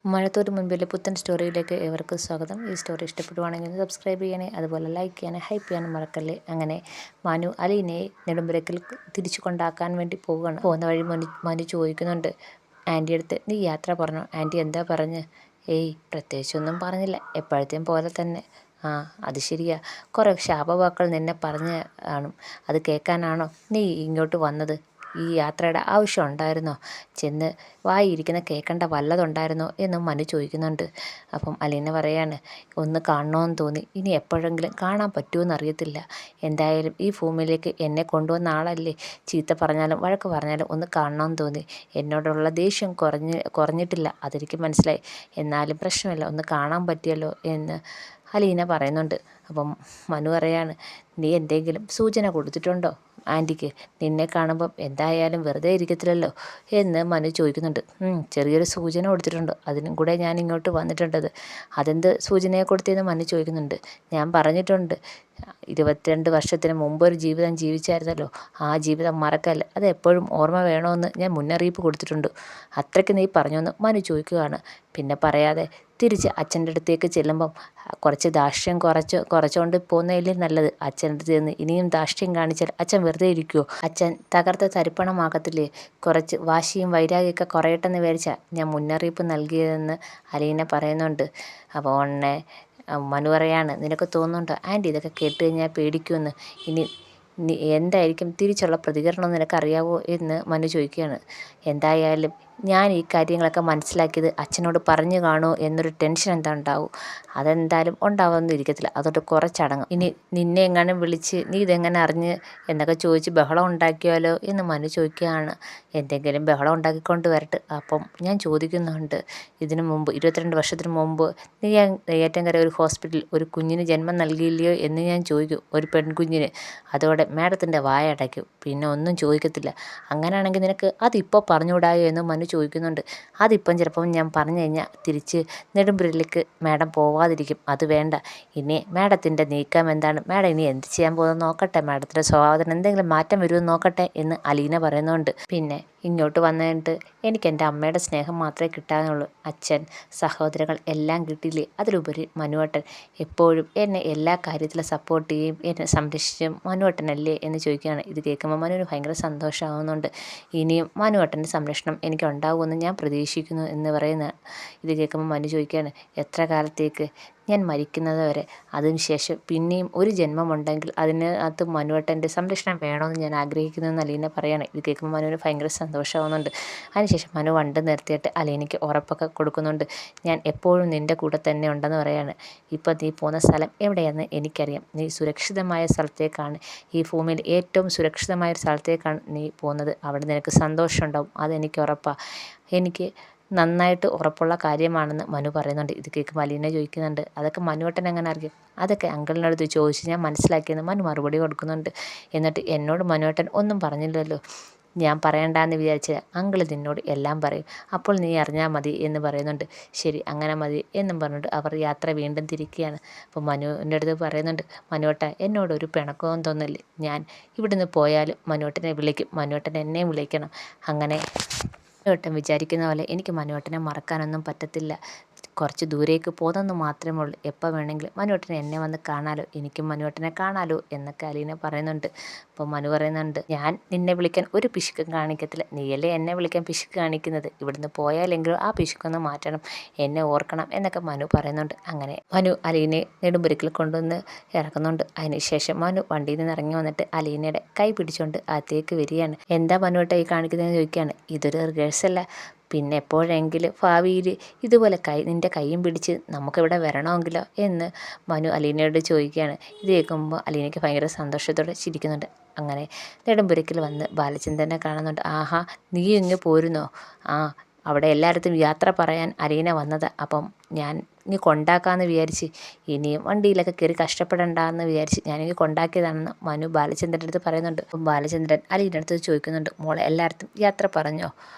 മഴത്തോട് മുൻപിലെ പുത്തൻ സ്റ്റോറിയിലേക്ക് ഏവർക്കും സ്വാഗതം. ഈ സ്റ്റോറി ഇഷ്ടപ്പെടുവാണെങ്കിൽ സബ്സ്ക്രൈബ് ചെയ്യണേ, അതുപോലെ ലൈക്ക് ചെയ്യാനും ഹൈപ്പ് ചെയ്യാനും മറക്കല്ലേ. അങ്ങനെ മനു അലീനയെ നെടുമ്പുരക്കിൽ തിരിച്ചു കൊണ്ടാക്കാൻ വേണ്ടി പോവുകയാണ്. പോകുന്ന വഴി മനു ചോദിക്കുന്നുണ്ട് ആൻറ്റി അടുത്ത്, നീ യാത്ര പറഞ്ഞോ? ആൻറ്റി എന്താ പറഞ്ഞ്? ഏയ് പ്രത്യേകിച്ചൊന്നും പറഞ്ഞില്ല, എപ്പോഴത്തെയും പോലെ തന്നെ. ആ അത് ശരിയാ, കുറേ ശാപവാക്കൾ നിന്നെ പറഞ്ഞ് കാണും, അത് കേൾക്കാനാണോ നീ ഇങ്ങോട്ട് വന്നത്? ഈ യാത്രയുടെ ആവശ്യം ഉണ്ടായിരുന്നോ? ചെന്ന് വായിരിക്കുന്ന കേൾക്കേണ്ട വല്ലതുണ്ടായിരുന്നോ എന്നും മനു ചോദിക്കുന്നുണ്ട്. അപ്പം അലീന പറയാണ്, ഒന്ന് കാണണമെന്ന് തോന്നി, ഇനി എപ്പോഴെങ്കിലും കാണാൻ പറ്റുമെന്ന് അറിയത്തില്ല. എന്തായാലും ഈ ഭൂമിയിലേക്ക് എന്നെ കൊണ്ടുവന്ന ആളല്ലേ, ചീത്ത പറഞ്ഞാലും വഴക്ക് പറഞ്ഞാലും ഒന്ന് കാണണമെന്ന് തോന്നി. എന്നോടുള്ള ദേഷ്യം കുറഞ്ഞിട്ടില്ല, അതെനിക്ക് മനസ്സിലായി. എന്നാലും പ്രശ്നമില്ല, ഒന്ന് കാണാൻ പറ്റിയല്ലോ എന്ന് അലീന പറയുന്നുണ്ട്. അപ്പം മനു പറയാണ്, നീ എന്തെങ്കിലും സൂചന കൊടുത്തിട്ടുണ്ടോ ആൻറ്റിക്ക്? നിന്നെ കാണുമ്പം എന്തായാലും വെറുതെ ഇരിക്കത്തില്ലല്ലോ എന്ന് മനു ചോദിക്കുന്നുണ്ട്. ചെറിയൊരു സൂചന കൊടുത്തിട്ടുണ്ട്, അതിനും കൂടെ ഞാൻ ഇങ്ങോട്ട് വന്നിട്ടുണ്ടത്. അതെന്ത് സൂചനയെ കൊടുത്തതെന്ന് മനു ചോദിക്കുന്നുണ്ട്. ഞാൻ പറഞ്ഞിട്ടുണ്ട്, 22 വർഷത്തിന് മുമ്പ് ഒരു ജീവിതം ജീവിച്ചായിരുന്നല്ലോ, ആ ജീവിതം മറക്കല്ല, അത് എപ്പോഴും ഓർമ്മ വേണമെന്ന് ഞാൻ മുന്നറിയിപ്പ് കൊടുത്തിട്ടുണ്ട്. അത്രയ്ക്ക് നീ പറഞ്ഞോന്ന് മനു ചോദിക്കുകയാണ്. പിന്നെ പറയാതെ തിരിച്ച് അച്ഛൻ്റെ അടുത്തേക്ക് ചെല്ലുമ്പം കുറച്ച് ധാർഷ്ട്യം കുറച്ചുകൊണ്ട് പോകുന്നതല്ലേ നല്ലത്. അച്ഛൻ്റെ അടുത്ത് ചെന്ന് ഇനിയും ധാർഷ്ട്യം കാണിച്ചാൽ അച്ഛൻ വെറുതെ ഇരിക്കുമോ? അച്ഛൻ തകർത്ത് തരിപ്പണമാകത്തില്ലേ? കുറച്ച് വാശിയും വൈരാഗ്യമൊക്കെ കുറയട്ടെന്ന് വിചാരിച്ചാൽ ഞാൻ മുന്നറിയിപ്പ് നൽകിയതെന്ന് അലീന പറയുന്നുണ്ട്. അപ്പോൾ ഉടനെ മനു പറയാണ്, നിനക്ക് തോന്നുന്നുണ്ടോ ആൻറ്റി ഇതൊക്കെ കേട്ട് കഴിഞ്ഞാൽ പേടിക്കുമെന്ന്? ഇനി എന്തായിരിക്കും തിരിച്ചുള്ള പ്രതികരണം നിനക്കറിയാവോ എന്ന് മനു ചോദിക്കുകയാണ്. എന്തായാലും ഞാൻ ഈ കാര്യങ്ങളൊക്കെ മനസ്സിലാക്കിയത് അച്ഛനോട് പറഞ്ഞു കാണുമോ എന്നൊരു ടെൻഷൻ എന്താ ഉണ്ടാവും, അതെന്തായാലും ഉണ്ടാവാമെന്ന് ഇരിക്കത്തില്ല, അതോട്ട് കുറച്ചടങ്ങും. ഇനി നിന്നെ എങ്ങാനും വിളിച്ച് നീ ഇതെങ്ങനെ അറിഞ്ഞ് എന്നൊക്കെ ചോദിച്ച് ബഹളം ഉണ്ടാക്കിയാലോ എന്ന് മനു ചോദിക്കുകയാണ്. എന്തെങ്കിലും ബഹളം ഉണ്ടാക്കിക്കൊണ്ട് വരട്ടെ. അപ്പം ഞാൻ ചോദിക്കുന്നുണ്ട്, ഇതിനു മുമ്പ് 22 വർഷത്തിന് മുമ്പ് നീ നെയ്യാറ്റിൻകര ഒരു ഹോസ്പിറ്റലിൽ ഒരു കുഞ്ഞിന് ജന്മം നൽകിയില്ലയോ എന്ന് ഞാൻ ചോദിക്കും, ഒരു പെൺകുഞ്ഞിന്. അതോടെ മാഡത്തിൻ്റെ വായ അടയ്ക്കും, പിന്നെ ഒന്നും ചോദിക്കത്തില്ല. അങ്ങനെയാണെങ്കിൽ നിനക്ക് അതിപ്പോൾ പറഞ്ഞുകൂടായോ എന്ന് മനു ചോദിക്കുന്നുണ്ട്. അതിപ്പം ചിലപ്പം ഞാൻ പറഞ്ഞു കഴിഞ്ഞാൽ തിരിച്ച് നെടുമ്പുരയിലേക്ക് മാഡം പോവാതിരിക്കും, അത് വേണ്ട. ഇനി മാഡത്തിൻ്റെ നീക്കം എന്താണ്, മാഡം ഇനി എന്ത് ചെയ്യാൻ പോകുന്നത് നോക്കട്ടെ, മാഡത്തിൻ്റെ സ്വഭാവത്തിന് എന്തെങ്കിലും മാറ്റം വരുമെന്ന് നോക്കട്ടെ എന്ന് അലീന പറയുന്നുണ്ട്. പിന്നെ ഇങ്ങോട്ട് വന്നിട്ട് എനിക്ക് എൻ്റെ അമ്മയുടെ സ്നേഹം മാത്രമേ കിട്ടാനുള്ളൂ, അച്ഛൻ സഹോദരങ്ങൾ എല്ലാം കിട്ടിയില്ലേ. അതിലുപരി മനുവേട്ടൻ എപ്പോഴും എന്നെ എല്ലാ കാര്യത്തിലും സപ്പോർട്ട് ചെയ്യുകയും എന്നെ സംരക്ഷിച്ചും മനുവേട്ടനല്ലേ എന്ന് ചോദിക്കുകയാണ്. ഇത് കേൾക്കുമ്പോൾ മനുവിന് ഭയങ്കര സന്തോഷമാകുന്നുണ്ട്. ഇനിയും മനുവേട്ടൻ്റെ സംരക്ഷണം എനിക്ക് ഉണ്ടാകുമെന്ന് ഞാൻ പ്രതീക്ഷിക്കുന്നു എന്ന് പറയുന്ന. ഇത് കേൾക്കുമ്പോൾ മനു ചോദിക്കുകയാണ്, എത്ര കാലത്തേക്ക്? ഞാൻ മരിക്കുന്നത് വരെ. അതിനുശേഷം പിന്നെയും ഒരു ജന്മമുണ്ടെങ്കിൽ അതിനകത്ത് മനുവേട്ടൻ്റെ സംരക്ഷണം വേണമെന്ന് ഞാൻ ആഗ്രഹിക്കുന്നതെന്ന് അലീന പറയാണ്. ഇത് കേൾക്കുമ്പോൾ മനുവിന് ഭയങ്കര സന്തോഷമാകുന്നുണ്ട്. അതിനുശേഷം മനു വണ്ട് നിർത്തിയിട്ട് അലീനയ്ക്ക് ഉറപ്പൊക്കെ കൊടുക്കുന്നുണ്ട്. ഞാൻ എപ്പോഴും നിൻ്റെ കൂടെ തന്നെ ഉണ്ടെന്ന് പറയാണ്. ഇപ്പം നീ പോകുന്ന സ്ഥലം എവിടെയാണെന്ന് എനിക്കറിയാം, നീ സുരക്ഷിതമായ സ്ഥലത്തേക്കാണ്, ഈ ഭൂമിയിൽ ഏറ്റവും സുരക്ഷിതമായ ഒരു സ്ഥലത്തേക്കാണ് നീ പോകുന്നത്. അവിടെ നിനക്ക് സന്തോഷം ഉണ്ടാവും, അതെനിക്ക് ഉറപ്പാണ്, എനിക്ക് നന്നായിട്ട് ഉറപ്പുള്ള കാര്യമാണെന്ന് മനു പറയുന്നുണ്ട്. ഇത് കേൾക്കുമ്പോൾ അലീന ചോദിക്കുന്നുണ്ട്, അതൊക്കെ മനുവേട്ടൻ എങ്ങനെ അറിയും? അതൊക്കെ അങ്കിളിനടുത്ത് ചോദിച്ച് ഞാൻ മനസ്സിലാക്കിയെന്ന് മനു മറുപടി കൊടുക്കുന്നുണ്ട്. എന്നിട്ട് എന്നോട് മനുവേട്ടൻ ഒന്നും പറഞ്ഞില്ലല്ലോ, ഞാൻ പറയണ്ടെന്ന് വിചാരിച്ച അങ്കിൾ നിന്നോട് എല്ലാം പറയും, അപ്പോൾ നീ അറിഞ്ഞാൽ മതി എന്ന് പറയുന്നുണ്ട്. ശരി അങ്ങനെ മതി എന്നും പറഞ്ഞിട്ട് അവർ യാത്ര വീണ്ടും തിരിക്കുകയാണ്. അപ്പോൾ മനുവിൻ്റെ അടുത്ത് പറയുന്നുണ്ട്, മനുവേട്ട എന്നോടൊരു പിണക്കവും തോന്നില്ല, ഞാൻ ഇവിടുന്ന് പോയാലും മനുവേട്ടനെ വിളിക്കും, മനുവേട്ടൻ എന്നെയും വിളിക്കണം. അങ്ങനെ മനുവേട്ടൻ വിചാരിക്കുന്ന പോലെ എനിക്ക് മനുവേട്ടനെ മറക്കാനൊന്നും പറ്റത്തില്ല, കുറച്ച് ദൂരേക്ക് പോകുന്നെന്ന് മാത്രമേ ഉള്ളൂ, എപ്പോൾ വേണമെങ്കിലും മനുവേട്ടനെ എന്നെ വന്ന് കാണാലോ, എനിക്കും മനുവേട്ടനെ കാണാലോ എന്നൊക്കെ അലീന പറയുന്നുണ്ട്. അപ്പോൾ മനു പറയുന്നുണ്ട്, ഞാൻ നിന്നെ വിളിക്കാൻ ഒരു പിശുക്കും കാണിക്കത്തില്ല, നീയല്ലേ എന്നെ വിളിക്കാൻ പിശുക്ക് കാണിക്കുന്നത്, ഇവിടുന്ന് പോയാലെങ്കിലും ആ പിശുക്കൊന്ന് മാറ്റണം, എന്നെ ഓർക്കണം എന്നൊക്കെ മനു പറയുന്നുണ്ട്. അങ്ങനെ മനു അലീനയെ നെടുമ്പുരക്കിൽ കൊണ്ടുവന്ന് ഇറക്കുന്നുണ്ട്. അതിനുശേഷം മനു വണ്ടിയിൽ നിന്ന് ഇറങ്ങി വന്നിട്ട് അലീനയുടെ കൈ പിടിച്ചുകൊണ്ട് അകത്തേക്ക് വരികയാണ്. എന്താ മനുവേട്ട ഈ കാണിക്കുന്നതെന്ന് ചോദിക്കുകയാണ്. ഇതൊരു റിഹേഴ്സല്ല, പിന്നെ എപ്പോഴെങ്കിലും ഭാവിയിൽ ഇതുപോലെ നിൻ്റെ കൈയും പിടിച്ച് നമുക്കിവിടെ വരണമെങ്കിലോ എന്ന് മനു അലീനയോട് ചോദിക്കുകയാണ്. ഇത് കേൾക്കുമ്പോൾ അലീനയ്ക്ക് ഭയങ്കര സന്തോഷത്തോടെ ചിരിക്കുന്നുണ്ട്. അങ്ങനെ നെടുമ്പുരക്കിൽ വന്ന് ബാലചന്ദ്രനെ കാണുന്നുണ്ട്. ആഹാ, നീ ഇങ്ങ് പോരുന്നോ? ആ, അവിടെ എല്ലായിടത്തും യാത്ര പറയാൻ അലീന വന്നത്, അപ്പം ഞാൻ ഇനി കൊണ്ടാക്കാമെന്ന് വിചാരിച്ച്, ഇനിയും വണ്ടിയിലൊക്കെ കയറി കഷ്ടപ്പെടണ്ടെന്ന് വിചാരിച്ച് ഞാനിങ്ങ് കൊണ്ടാക്കിയതാണെന്ന് മനു ബാലചന്ദ്രൻ്റെ അടുത്ത് പറയുന്നുണ്ട്. അപ്പം ബാലചന്ദ്രൻ അലീൻ്റെ അടുത്ത് ചോദിക്കുന്നുണ്ട്, മോളെ എല്ലായിടത്തും യാത്ര പറഞ്ഞോ?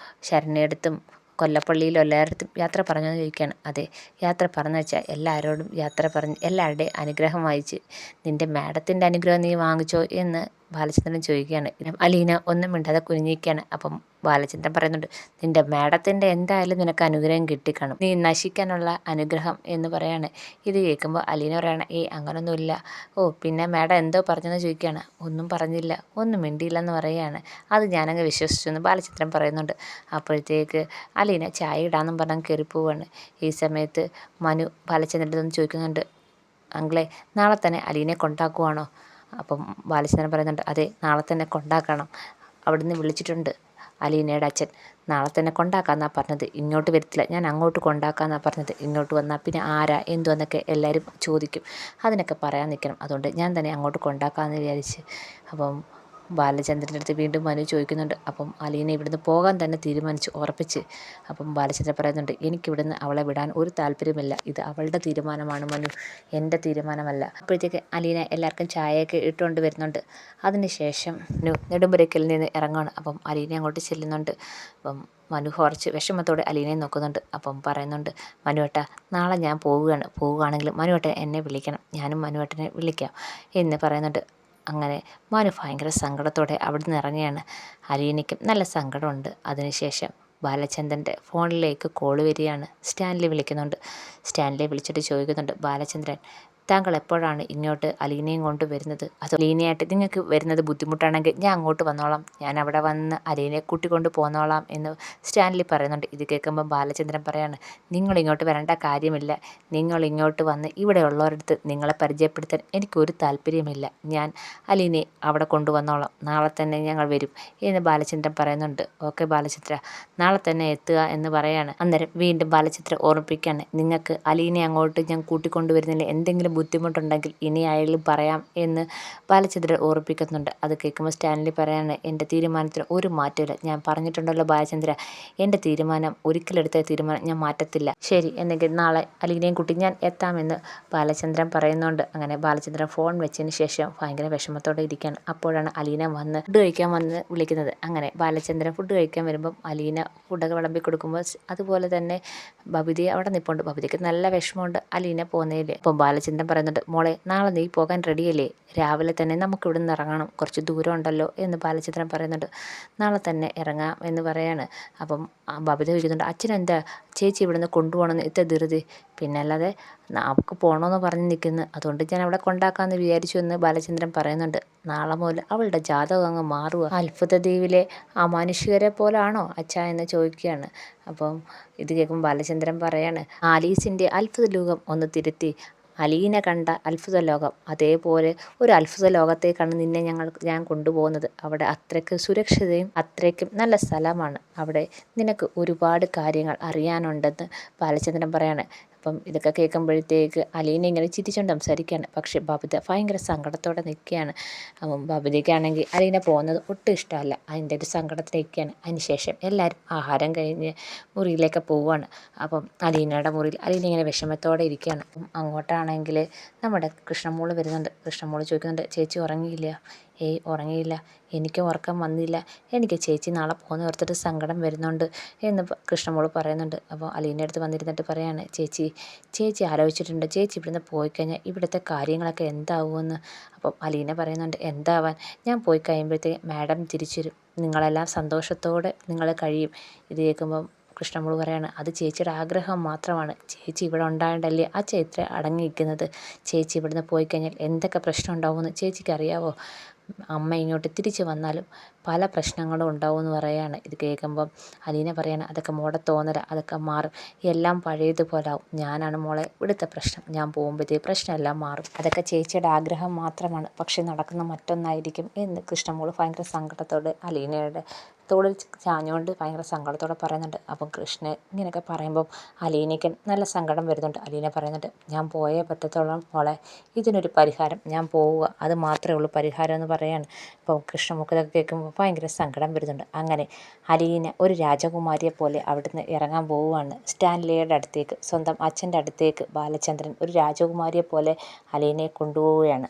ശരണ്യടുത്തും കൊല്ലപ്പള്ളിയിലും എല്ലായിടത്തും യാത്ര പറഞ്ഞോ എന്ന് ചോദിക്കുകയാണ്. അതെ, യാത്ര പറഞ്ഞു വെച്ചാൽ എല്ലാവരോടും യാത്ര പറഞ്ഞ് എല്ലാവരുടെയും അനുഗ്രഹം വാങ്ങിച്ച്, നിൻ്റെ മാഡത്തിൻ്റെ അനുഗ്രഹം നീ വാങ്ങിച്ചോ എന്ന് ബാലചന്ദ്രൻ ചോദിക്കുകയാണ്. അലീന ഒന്നും മിണ്ടാതെ കുനിഞ്ഞിരിക്കുകയാണ്. അപ്പം ബാലചന്ദ്രൻ പറയുന്നുണ്ട്, നിന്റെ മാഡത്തിൻ്റെ എന്തായാലും നിനക്ക് അനുഗ്രഹം കിട്ടിക്കാണും, നീ നശിക്കാനുള്ള അനുഗ്രഹം എന്ന് പറയാണ്. ഇത് കേൾക്കുമ്പോൾ അലീന പറയാണ്, അങ്ങനൊന്നുമില്ല. പിന്നെ മാഡം എന്തോ പറഞ്ഞെന്ന് ചോദിക്കുകയാണ്. ഒന്നും പറഞ്ഞില്ല, ഒന്നും മിണ്ടിയില്ലെന്ന് പറയുകയാണ്. അത് ഞാനങ്ങ് വിശ്വസിച്ചു എന്ന് ബാലചന്ദ്രൻ പറയുന്നുണ്ട്. അപ്പോഴത്തേക്ക് അലീന ചായ ഇടാമെന്നും പറഞ്ഞ് കയറിപ്പോവാണ്. ഈ സമയത്ത് മനു ബാലചന്ദ്രൻ്റെ ഒന്ന് ചോദിക്കുന്നുണ്ട്, അങ്കിളെ നാളെ തന്നെ അലീനെ കൊണ്ടാക്കുവാണോ? അപ്പം ബാലചന്ദ്രൻ പറയുന്നുണ്ട്, അതെ, നാളെ തന്നെ കൊണ്ടാക്കണം. അവിടുന്ന് വിളിച്ചിട്ടുണ്ട് അലീനയുടെ അച്ഛൻ. നാളെ തന്നെ കൊണ്ടാക്കാമെന്നാണ് പറഞ്ഞത്, ഇങ്ങോട്ട് വരത്തില്ല, ഞാൻ അങ്ങോട്ട് കൊണ്ടാക്കാമെന്നാണ് പറഞ്ഞത്. ഇങ്ങോട്ട് വന്നാൽ പിന്നെ ആരാ എന്തുവെന്നൊക്കെ എല്ലാവരും ചോദിക്കും, അതിനൊക്കെ പറയാൻ നിൽക്കണം. അതുകൊണ്ട് ഞാൻ തന്നെ അങ്ങോട്ട് കൊണ്ടാക്കാമെന്ന് വിചാരിച്ച്. അപ്പം ബാലചന്ദ്രൻ്റെ അടുത്ത് വീണ്ടും മനു ചോദിക്കുന്നുണ്ട്, അപ്പം അലീന ഇവിടുന്ന് പോകാൻ തന്നെ തീരുമാനിച്ചു, ഉറപ്പിച്ച്. അപ്പം ബാലചന്ദ്രൻ പറയുന്നുണ്ട്, എനിക്കിവിടുന്ന് അവളെ വിടാൻ ഒരു താല്പര്യമില്ല, ഇത് അവളുടെ തീരുമാനമാണ് മനു, എൻ്റെ തീരുമാനമല്ല. അപ്പോഴത്തേക്ക് അലീന എല്ലാവർക്കും ചായയൊക്കെ ഇട്ടുകൊണ്ട് വരുന്നുണ്ട്. അതിനുശേഷം നെടുമ്പുരയ്ക്കൽ നിന്ന് ഇറങ്ങുകയാണ്. അപ്പം അലീന അങ്ങോട്ട് ചെല്ലുന്നുണ്ട്. അപ്പം മനു കുറച്ച് വിഷമത്തോടെ അലീനയെ നോക്കുന്നുണ്ട്. അപ്പം പറയുന്നുണ്ട്, മനുവേട്ട നാളെ ഞാൻ പോവുകയാണെങ്കിൽ മനുവേട്ടൻ എന്നെ വിളിക്കണം, ഞാനും മനുവേട്ടനെ വിളിക്കാം എന്ന് പറയുന്നുണ്ട്. അങ്ങനെ മനു ഭയങ്കര സങ്കടത്തോടെ അവിടെ നിന്ന് ഇറങ്ങിയാണ്. അലീനയ്ക്കും നല്ല സങ്കടമുണ്ട്. അതിനുശേഷം ബാലചന്ദ്രൻ്റെ ഫോണിലേക്ക് കോൾ വരികയാണ്. സ്റ്റാൻലി വിളിക്കുന്നുണ്ട്. സ്റ്റാൻലി വിളിച്ചിട്ട് ചോദിക്കുന്നുണ്ട്, ബാലചന്ദ്രൻ താങ്കൾ എപ്പോഴാണ് ഇങ്ങോട്ട് അലീനയും കൊണ്ട് വരുന്നത്? അതോ അലീനയായിട്ട് നിങ്ങൾക്ക് വരുന്നത് ബുദ്ധിമുട്ടാണെങ്കിൽ ഞാൻ അങ്ങോട്ട് വന്നോളാം, ഞാൻ അവിടെ വന്ന് അലീനയെ കൂട്ടിക്കൊണ്ട് പോന്നോളാം എന്ന് സ്റ്റാൻലി പറയുന്നുണ്ട്. ഇത് കേൾക്കുമ്പോൾ ബാലചന്ദ്രൻ പറയാണ്, നിങ്ങൾ ഇങ്ങോട്ട് വരേണ്ട കാര്യമില്ല, നിങ്ങൾ ഇങ്ങോട്ട് വന്ന് ഇവിടെ ഉള്ളവരടുത്ത് നിങ്ങളെ പരിചയപ്പെടുത്താൻ എനിക്കൊരു താല്പര്യമില്ല, ഞാൻ അലീനയെ അവിടെ കൊണ്ടുവന്നോളാം, നാളെ തന്നെ ഞങ്ങൾ വരും എന്ന് ബാലചന്ദ്രൻ പറയുന്നുണ്ട്. ഓക്കെ ബാലചന്ദ്ര, നാളെ തന്നെ എത്തുക എന്ന് പറയാണ്. അന്നേരം വീണ്ടും ബാലചന്ദ്രൻ ഓർമ്മിപ്പിക്കുകയാണ്, നിങ്ങൾക്ക് അലീനയെ അങ്ങോട്ട് ഞാൻ കൂട്ടിക്കൊണ്ടുവരുന്നതിൽ എന്തെങ്കിലും ബുദ്ധിമുട്ടുണ്ടെങ്കിൽ ഇനി ആയാലും പറയാം എന്ന് ബാലചന്ദ്രൻ ഓർമ്മിപ്പിക്കുന്നുണ്ട്. അത് കേൾക്കുമ്പോൾ സ്റ്റാൻലി പറയാണ്, എൻ്റെ തീരുമാനത്തിന് ഒരു മാറ്റമില്ല, ഞാൻ പറഞ്ഞിട്ടുണ്ടല്ലോ ബാലചന്ദ്ര, എൻ്റെ തീരുമാനം ഒരിക്കലെടുത്ത തീരുമാനം ഞാൻ മാറ്റത്തില്ല. ശരി, എന്നെങ്കിൽ നാളെ അലീനയും കൂട്ടി ഞാൻ എത്താമെന്ന് ബാലചന്ദ്രൻ പറയുന്നുണ്ട്. അങ്ങനെ ബാലചന്ദ്രൻ ഫോൺ വെച്ചതിന് ശേഷം ഭയങ്കര വിഷമത്തോടെ ഇരിക്കുകയാണ്. അപ്പോഴാണ് അലീന വന്ന് ഫുഡ് കഴിക്കാൻ വന്ന് വിളിക്കുന്നത്. അങ്ങനെ ബാലചന്ദ്രൻ ഫുഡ് കഴിക്കാൻ വരുമ്പം അലീന ഫുഡൊക്കെ വിളമ്പി കൊടുക്കുമ്പോൾ അതുപോലെ തന്നെ ബബിതയെ അവിടെ നിൽപ്പുണ്ട്. ബബിതയ്ക്ക് നല്ല വിഷമമുണ്ട് അലീന പോകുന്നതിൽ. അപ്പം ബാലചന്ദ്രൻ പറയുന്നുണ്ട്, മോളെ നാളെ നീ പോകാൻ റെഡിയല്ലേ? രാവിലെ തന്നെ നമുക്ക് ഇവിടെ നിന്ന് ഇറങ്ങണം, കുറച്ച് ദൂരം ഉണ്ടല്ലോ എന്ന് ബാലചന്ദ്രൻ പറയുന്നുണ്ട്. നാളെ തന്നെ ഇറങ്ങാം എന്ന് പറയാണ്. അപ്പം ബബിത ചോദിക്കുന്നുണ്ട്, അച്ഛനെന്താ ചേച്ചി ഇവിടുന്ന് കൊണ്ടുപോകണമെന്ന് ഇത്ര ധൃതി? പിന്നെ അല്ലാതെ അവൾക്ക് പോകണമെന്ന് പറഞ്ഞ് നിൽക്കുന്നു, അതുകൊണ്ട് ഞാൻ അവിടെ കൊണ്ടാക്കാമെന്ന് വിചാരിച്ചു എന്ന് ബാലചന്ദ്രൻ പറയുന്നുണ്ട്. നാളെ മുതൽ അവളുടെ ജാതകം അങ്ങ് മാറുക, അത്ഭുത ദ്വീപിലെ അമാനുഷികരെ പോലാണോ അച്ഛാ എന്ന് ചോദിക്കുകയാണ്. അപ്പം ഇത് കേൾക്കുമ്പോൾ ബാലചന്ദ്രൻ പറയാണ്, ആലീസിൻ്റെ അത്ഭുത ലോകം ഒന്ന് തിരുത്തി അലീന കണ്ട അത്ഭുത ലോകം, അതേപോലെ ഒരു അത്ഭുത ലോകത്തേക്കാണ് നിന്നെ ഞാൻ കൊണ്ടുപോകുന്നത്. അവിടെ അത്രയ്ക്ക് സുരക്ഷിതയും അത്രയ്ക്കും നല്ല സ്ഥലമാണ്, അവിടെ നിനക്ക് ഒരുപാട് കാര്യങ്ങൾ അറിയാനുണ്ടെന്ന് ബാലചന്ദ്രൻ പറയാണ്. അപ്പം ഇതൊക്കെ കേൾക്കുമ്പോഴത്തേക്ക് അലീന ഇങ്ങനെ ചിരിച്ചുകൊണ്ട് സംസാരിക്കുകയാണ്. പക്ഷേ ബബിത ഭയങ്കര സങ്കടത്തോടെ നിൽക്കുകയാണ്. അപ്പം ബബിതയ്ക്കാണെങ്കിൽ അലീന പോകുന്നത് ഒട്ടും ഇഷ്ടമല്ല, അതിൻ്റെ ഒരു സങ്കടത്തിൽ നിൽക്കുകയാണ്. അതിനുശേഷം എല്ലാവരും ആഹാരം കഴിഞ്ഞ് മുറിയിലേക്ക് പോവുകയാണ്. അപ്പം അലീനയുടെ മുറിയിൽ അലീന ഇങ്ങനെ വിഷമത്തോടെ ഇരിക്കുകയാണ്. അങ്ങോട്ടാണെങ്കിൽ നമ്മുടെ കൃഷ്ണമോള് വരുന്നുണ്ട്. കൃഷ്ണമോള് ചോദിക്കുന്നുണ്ട്, ചേച്ചി ഉറങ്ങിയില്ല? ഉറങ്ങിയില്ല, എനിക്കും ഉറക്കം വന്നില്ല, എനിക്ക് ചേച്ചി നാളെ പോകുന്ന ഓർത്തിട്ട് സങ്കടം വരുന്നുണ്ട് എന്ന് കൃഷ്ണമോള് പറയുന്നുണ്ട്. അപ്പോൾ അലീനയുടെ അടുത്ത് വന്നിരുന്നിട്ട് പറയാണ്, ചേച്ചി ആലോചിച്ചിട്ടുണ്ട്, ചേച്ചി ഇവിടുന്ന് പോയിക്കഴിഞ്ഞാൽ ഇവിടുത്തെ കാര്യങ്ങളൊക്കെ എന്താവുമെന്ന്? അപ്പം അലീന പറയുന്നുണ്ട്, എന്താവാൻ, ഞാൻ പോയി കഴിയുമ്പോഴത്തേക്ക് മാഡം തിരിച്ചു വരും, നിങ്ങളെല്ലാം സന്തോഷത്തോടെ നിങ്ങൾ കഴിയും. ഇത് കേൾക്കുമ്പം കൃഷ്ണമോള് പറയാണ്, അത് ചേച്ചിയുടെ ആഗ്രഹം മാത്രമാണ്, ചേച്ചി ഇവിടെ ഉണ്ടായതുകൊണ്ടല്ലേ ആ ഇത്ര അടങ്ങിയിരിക്കുന്നത്. ചേച്ചി ഇവിടുന്ന് പോയി കഴിഞ്ഞാൽ എന്തൊക്കെ പ്രശ്നം ഉണ്ടാവുമെന്ന് ചേച്ചിക്ക് അറിയാവോ? അമ്മ ഇങ്ങോട്ട് തിരിച്ചു വന്നാലും പല പ്രശ്നങ്ങളും ഉണ്ടാവുമെന്ന് പറയാണ്. ഇത് കേൾക്കുമ്പം അലീന പറയാണ്, അതൊക്കെ മോടെ തോന്നല, അതൊക്കെ മാറും, എല്ലാം പഴയതുപോലെ ആവും, ഞാനാണ് മോളെ ഇവിടുത്തെ പ്രശ്നം, ഞാൻ പോകുമ്പോഴത്തേക്ക് പ്രശ്നമെല്ലാം മാറും, അതൊക്കെ ചേച്ചിയുടെ ആഗ്രഹം മാത്രമാണ്, പക്ഷെ നടക്കുന്ന മറ്റൊന്നായിരിക്കും എന്ന് കൃഷ്ണമോള് ഭയങ്കര സങ്കടത്തോടെ അലീനയുടെ തോളിൽ ചാഞ്ഞുകൊണ്ട് ഭയങ്കര സങ്കടത്തോടെ പറയുന്നുണ്ട്. അപ്പം കൃഷ്ണൻ ഇങ്ങനെയൊക്കെ പറയുമ്പം അലീനയ്ക്ക് നല്ല സങ്കടം വരുന്നുണ്ട്. അലീന പറയുന്നുണ്ട്, ഞാൻ പോയേ പറ്റത്തോളം മോളെ, ഇതിനൊരു പരിഹാരം, ഞാൻ പോവുക, അത് മാത്രമേ ഉള്ളൂ പരിഹാരം എന്ന് പറയാണ്. അപ്പോൾ കൃഷ്ണമുഖതൊക്കെ കേൾക്കുമ്പോൾ ഭയങ്കര സങ്കടം വരുന്നുണ്ട്. അങ്ങനെ അലീന ഒരു രാജകുമാരിയെ പോലെ അവിടുന്ന് ഇറങ്ങാൻ പോവുകയാണ്. സ്റ്റാൻലിയുടെ അടുത്തേക്ക്, സ്വന്തം അച്ഛൻ്റെ അടുത്തേക്ക് ബാലചന്ദ്രൻ ഒരു രാജകുമാരിയെ പോലെ അലീനയെ കൊണ്ടുപോവുകയാണ്.